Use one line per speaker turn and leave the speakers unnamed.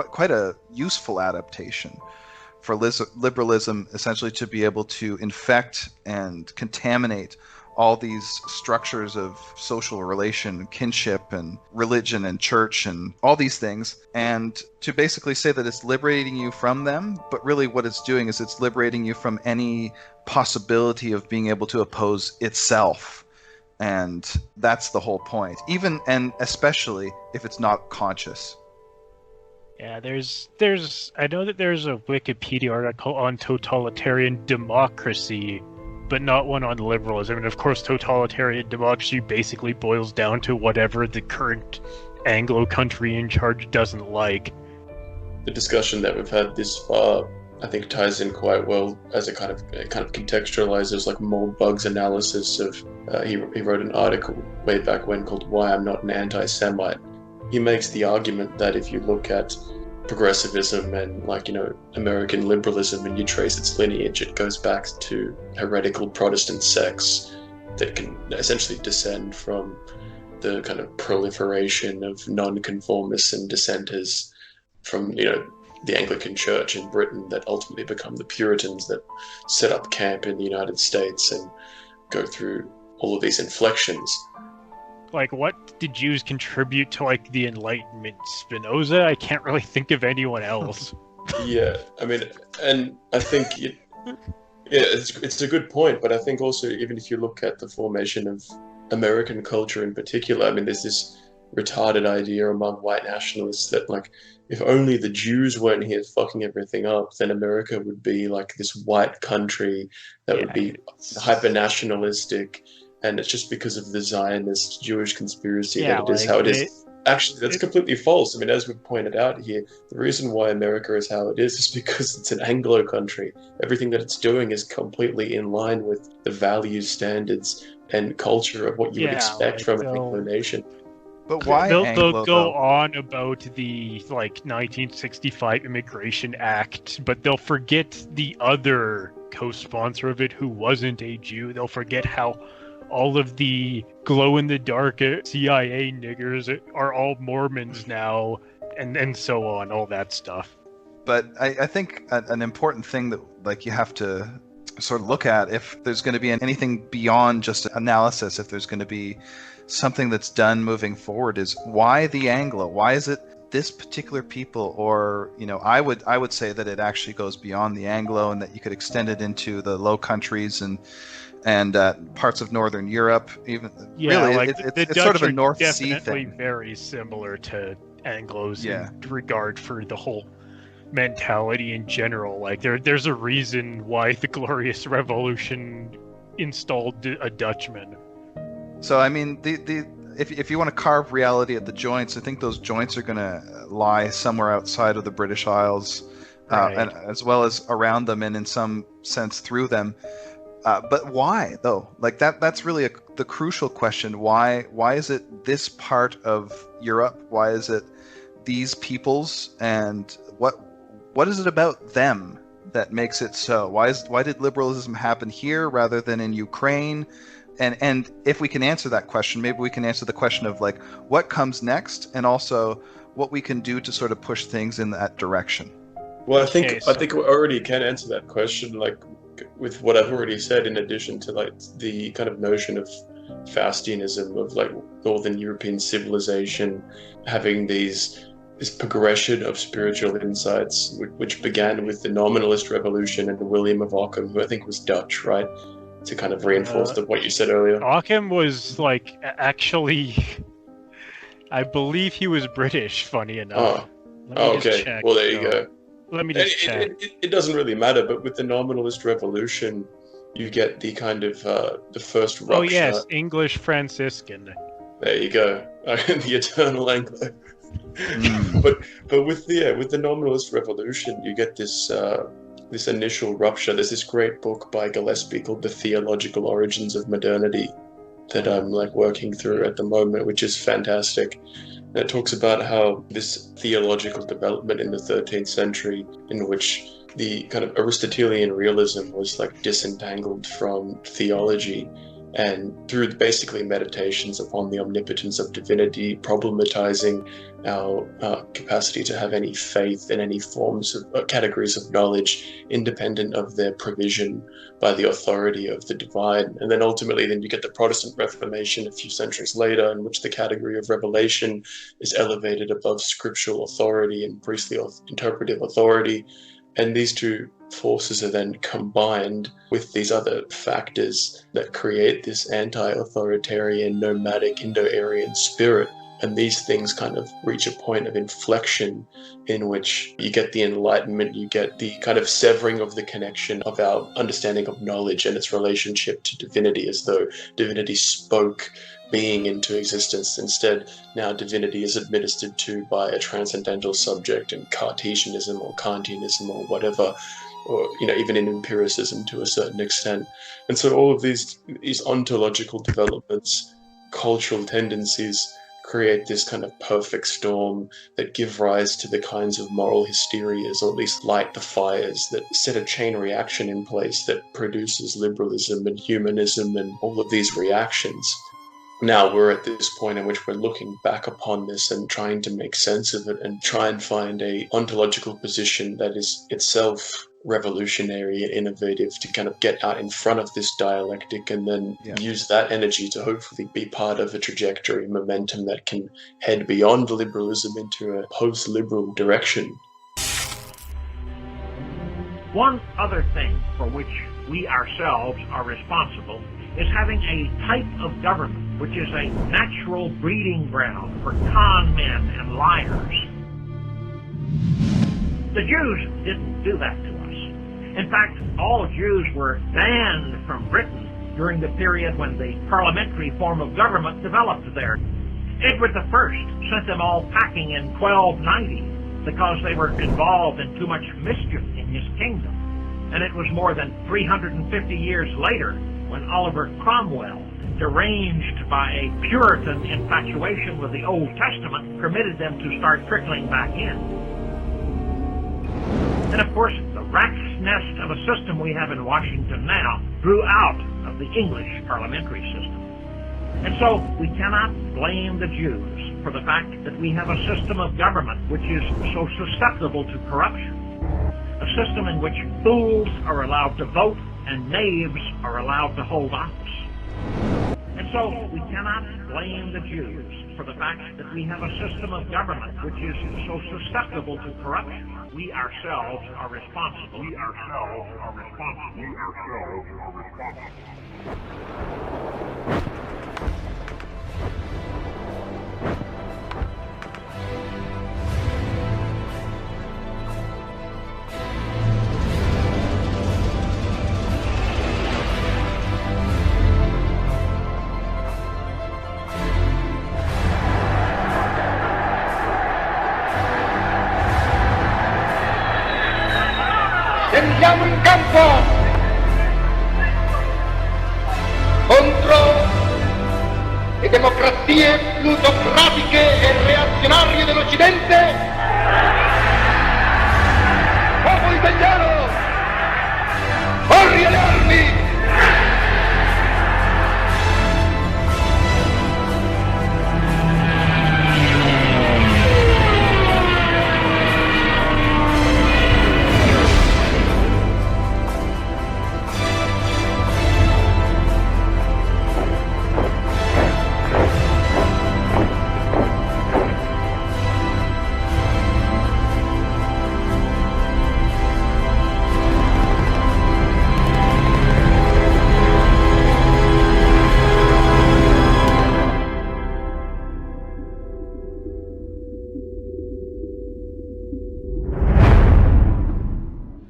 quite a useful adaptation for liberalism, essentially to be able to infect and contaminate all these structures of social relation, kinship, and religion, and church, and all these things, and to basically say that it's liberating you from them, but really what it's doing is it's liberating you from any possibility of being able to oppose itself. And that's the whole point, even and especially if it's not conscious.
Yeah, there's I know that there's a Wikipedia article on totalitarian democracy, but not one on liberalism. And of course, totalitarian democracy basically boils down to whatever the current Anglo country in charge doesn't like.
The discussion that we've had this far, I think, ties in quite well as it kind of contextualizes like mold bugs analysis of. He wrote an article way back when called "Why I'm Not an Anti-Semite." He makes the argument that if you look at progressivism and American liberalism and you trace its lineage, it goes back to heretical Protestant sects that can essentially descend from the kind of proliferation of nonconformists and dissenters from the Anglican Church in Britain that ultimately become the Puritans that set up camp in the United States and go through all of these inflections.
Like, what did Jews contribute to, like, the Enlightenment? Spinoza? I can't really think of anyone else.
Yeah, I mean, and I think, it's a good point, but I think also, even if you look at the formation of American culture in particular, I mean, there's this retarded idea among white nationalists that, like, if only the Jews weren't here fucking everything up, then America would be, like, this white country that would be hyper-nationalistic. And it's just because of the Zionist Jewish conspiracy that it is how it is. Actually, that's completely false. I mean, as we've pointed out here, the reason why America is how it is because it's an Anglo country. Everything that it's doing is completely in line with the values, standards, and culture of what you would expect from an Anglo nation.
But why
they'll go on about the 1965 Immigration Act, but they'll forget the other co-sponsor of it who wasn't a Jew. They'll forget how all of the glow-in-the-dark CIA niggers are all Mormons now, and so on, all that stuff.
But I think an important thing that you have to sort of look at, if there's going to be anything beyond just analysis, if there's going to be something that's done moving forward, is why the Anglo? Why is it this particular people? Or I would say that it actually goes beyond the Anglo, and that you could extend it into the Low Countries and parts of Northern Europe. Even really, it's sort of a North Sea thing.
Definitely very similar to Anglos in regard for the whole mentality in general. Like there's a reason why the Glorious Revolution installed a Dutchman.
So I mean, if you want to carve reality at the joints, I think those joints are going to lie somewhere outside of the British Isles, and as well as around them, and in some sense through them. But why, though? Like that's really the crucial question. Why is it this part of Europe? Why is it these peoples? And what is it about them that makes it so? Why did liberalism happen here rather than in Ukraine? And if we can answer that question, maybe we can answer the question of like what comes next, and also what we can do to sort of push things in that direction.
Well, I think we already can answer that question, like with what I've already said, in addition to like the kind of notion of Faustianism, of like Northern European civilization having this progression of spiritual insights, which began with the Nominalist Revolution and William of Ockham, who I think was Dutch, right? To kind of reinforce what you said earlier.
Ockham was like actually, I believe he was British. Funny enough.
Okay.
Check,
well, there you go.
Let me just check.
It doesn't really matter, but with the Nominalist Revolution, you get the kind of the first rupture.
Oh yes, English Franciscan.
There you go. The eternal Anglo. But with the Nominalist Revolution, you get this initial rupture. There's this great book by Gillespie called The Theological Origins of Modernity that I'm like working through at the moment, which is fantastic. And it talks about how this theological development in the 13th century, in which the kind of Aristotelian realism was like disentangled from theology, And through basically meditations upon the omnipotence of divinity, problematizing our capacity to have any faith in any forms of categories of knowledge independent of their provision by the authority of the divine. And then ultimately then you get the Protestant Reformation a few centuries later, in which the category of revelation is elevated above scriptural authority and priestly interpretive authority. And these two forces are then combined with these other factors that create this anti-authoritarian, nomadic, Indo-Aryan spirit. And these things kind of reach a point of inflection in which you get the Enlightenment, you get the kind of severing of the connection of our understanding of knowledge and its relationship to divinity, as though divinity spoke being into existence. Instead, now divinity is administered to by a transcendental subject in Cartesianism or Kantianism or whatever, or even in empiricism to a certain extent. And so all of these ontological developments, cultural tendencies, create this kind of perfect storm that give rise to the kinds of moral hysterias, or at least light the fires that set a chain reaction in place that produces liberalism and humanism and all of these reactions. Now we're at this point in which we're looking back upon this and trying to make sense of it and try and find a ontological position that is itself revolutionary and innovative to kind of get out in front of this dialectic and then use that energy to hopefully be part of a trajectory, momentum that can head beyond liberalism into a post-liberal direction.
One other thing for which we ourselves are responsible is having a type of government which is a natural breeding ground for con men and liars. The Jews didn't do that to us. In fact, all Jews were banned from Britain during the period when the parliamentary form of government developed there. Edward I sent them all packing in 1290 because they were involved in too much mischief in his kingdom. And it was more than 350 years later when Oliver Cromwell, deranged by a Puritan infatuation with the Old Testament, permitted them to start trickling back in. And of course, the rat's nest of a system we have in Washington now grew out of the English parliamentary system. And so we cannot blame the Jews for the fact that we have a system of government which is so susceptible to corruption. A system in which fools are allowed to vote and knaves are allowed to hold office. And so we cannot blame the Jews for the fact that we have a system of government which is so susceptible to corruption. We ourselves are responsible. We ourselves are responsible. We ourselves are responsible.
Scendiamo in campo contro le democrazie plutocratiche e reazionarie dell'Occidente. Popolo italiano, corri alle armi!